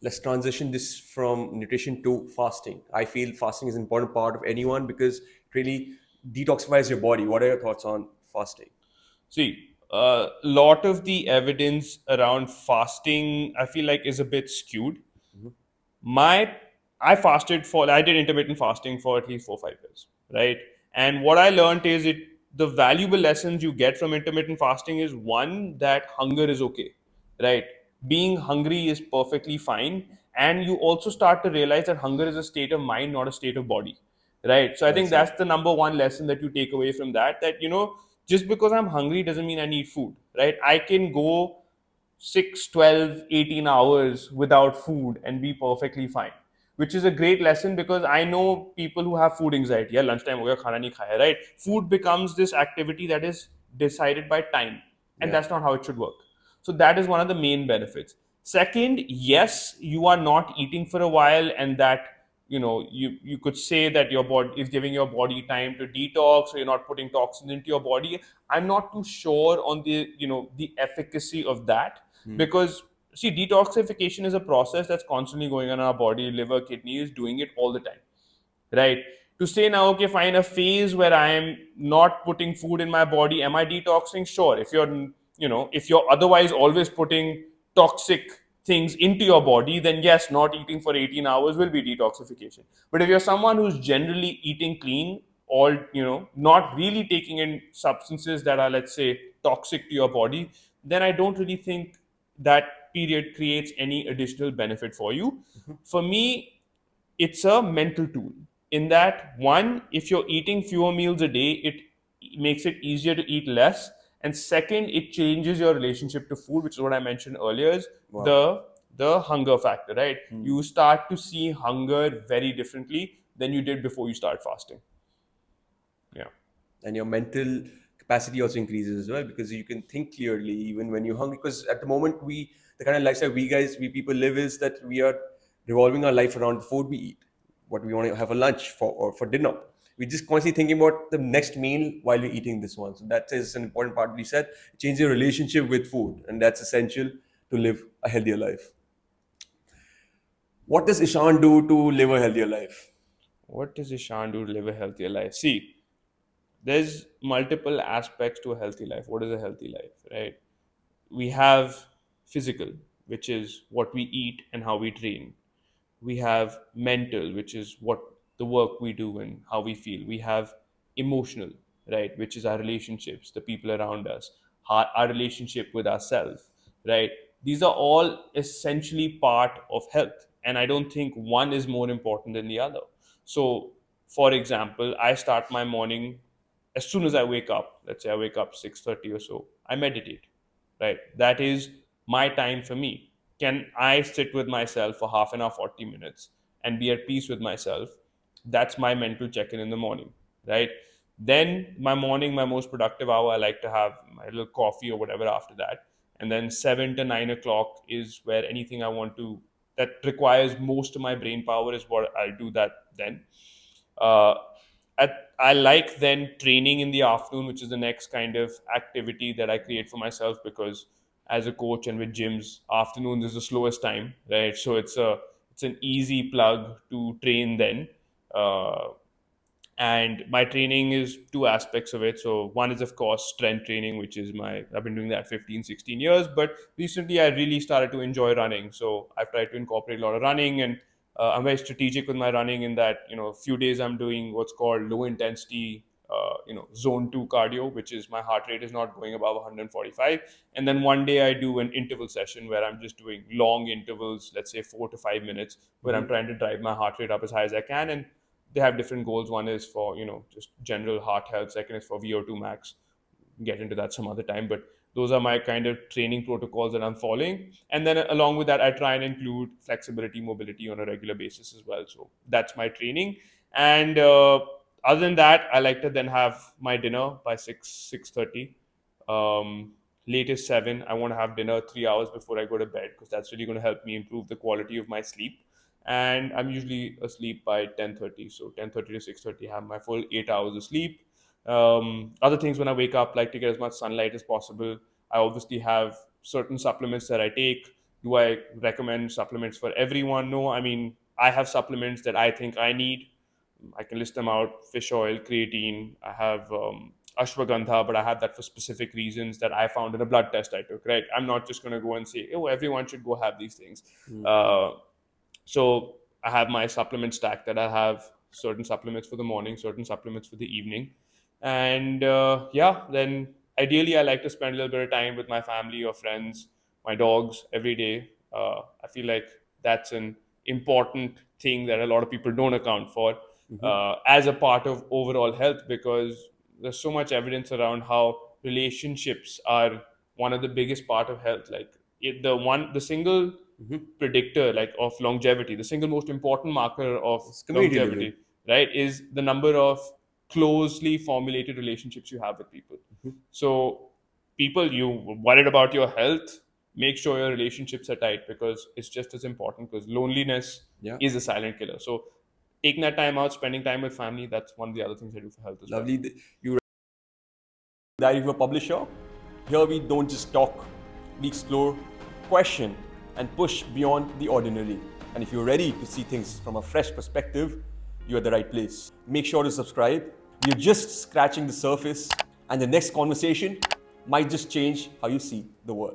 let's transition this from nutrition to fasting. I feel fasting is an important part of anyone because it really detoxifies your body. What are your thoughts on fasting? See, a lot of the evidence around fasting, I feel like, is a bit skewed. Mhm. My, I did intermittent fasting for at least 4 5 years, right? And what I learned is the valuable lessons you get from intermittent fasting is one, that hunger is okay, right? Being hungry is perfectly fine, and you also start to realize that hunger is a state of mind, not a state of body, right? So I Well think said. that's the number one lesson that you take away from that, that just because I'm hungry doesn't mean I need food, right? I can go 6, 12, 18 hours without food and be perfectly fine, which is a great lesson, because I know people who have food anxiety. Yeah, lunchtime ho gaya, khana nahi khaya, right? Food becomes this activity that is decided by time, and Yeah. that's not how it should work. So that is one of the main benefits. Second, yes, you are not eating for a while, and that you could say that your body is giving your body time to detox, so you're not putting toxins into your body. I'm not too sure on the efficacy of that, Hmm. because see, detoxification is a process that's constantly going on in our body. Liver, kidney is doing it all the time, right? To say now, okay, fine, a phase where I am not putting food in my body, am I detoxing? Sure. If you're otherwise always putting toxic things into your body, then yes, not eating for 18 hours will be detoxification. But if you're someone who's generally eating clean, all not really taking in substances that are, let's say, toxic to your body, then I don't really think that period creates any additional benefit for you. For me, it's a mental tool, in that, one, if you're eating fewer meals a day, it makes it easier to eat less, and second, it changes your relationship to food, which is what I mentioned earlier, is Wow. the hunger factor, right? Hmm. You start to see hunger very differently than you did before you start fasting. Yeah. And your mental capacity also increases as well because you can think clearly even when you're hungry. Because at the moment, the kind of lifestyle we people live is that we are revolving our life around the food we eat, what we want to have a lunch for or for dinner. We're just constantly thinking about the next meal while we're eating this one. So that is an important part. You said change your relationship with food, and that's essential to live a healthier life. What does Ishan do to live a healthier life? What does Ishan do to live a healthier life? See, there's multiple aspects to a healthy life. What is a healthy life, right? We have physical, which is what we eat and how we train. We have mental, which is what the work we do and how we feel. We have emotional, right, which is our relationships, the people around us, our relationship with ourselves, right? These are all essentially part of health, and I don't think one is more important than the other. So, for example, I start my morning as soon as I wake up. Let's say I wake up 6:30 or so, I meditate, right? That is my time for me. Can I sit with myself for half an hour, 40 minutes, and be at peace with myself? That's my mental check-in in the morning, right? Then my morning, my most productive hour, I like to have my little coffee or whatever after that. And then 7 to 9 o'clock is where anything I want to, that requires most of my brain power, is what I'll do that then. Uh, I like then training in the afternoon, which is the next kind of activity that I create for myself, because as a coach and with gyms, afternoon is the slowest time, right? So it's an easy plug to train then. Uh, and my training is two aspects of it. So one is, of course, strength training, which is I've been doing that 15, 16 years, but recently I really started to enjoy running. So I've tried to incorporate a lot of running, and I'm very strategic with my running, in that a few days I'm doing what's called low intensity zone 2 cardio, which is my heart rate is not going above 145, and then one day I do an interval session where I'm just doing long intervals, let's say 4 to 5 minutes, where I'm Mhm. trying to drive my heart rate up as high as I can. And they have different goals. One is for just general heart health. Second is for VO2 max. Get into that some other time, but those are my kind of training protocols that I'm following. And then along with that, I try and include flexibility, mobility on a regular basis as well. So that's my training. And other than that, I like to then have my dinner by 6:30. Um, Latest 7. I want to have dinner 3 hours before I go to bed, because that's really going to help me improve the quality of my sleep. And I'm usually asleep by 10:30. So 10:30 to 6:30, I have my full 8 hours of sleep. Other things, when I wake up, like to get as much sunlight as possible. I obviously have certain supplements that I take. Do I recommend supplements for everyone? No. I mean, I have supplements that I think I need. I can list them out: fish oil, creatine. I have ashwagandha, but I have that for specific reasons that I found in a blood test I took. Right? I'm not just going to go and say, "Oh, everyone should go have these things." Uh, so I have my supplement stack that I have certain supplements for the morning, certain supplements for the evening, and yeah, then ideally I like to spend a little bit of time with my family or friends, my dogs every day. I feel like that's an important thing that a lot of people don't account for as a part of overall health, because there's so much evidence around how relationships are one of the biggest part of health. Like the single predictor like of longevity, the single most important marker of It's community living. longevity, right, is the number of closely formulated relationships you have with people. So people, you worried about your health, make sure your relationships are tight, because it's just as important, because loneliness Yeah. is a silent killer. So taking that time out, spending time with family, that's one of the other things I do for health as well. Lovely. You that if you're a publisher, here we don't just talk, we explore, question, and push beyond the ordinary. And if you're ready to see things from a fresh perspective, you're at the right place. Make sure to subscribe. We're just scratching the surface, and the next conversation might just change how you see the world.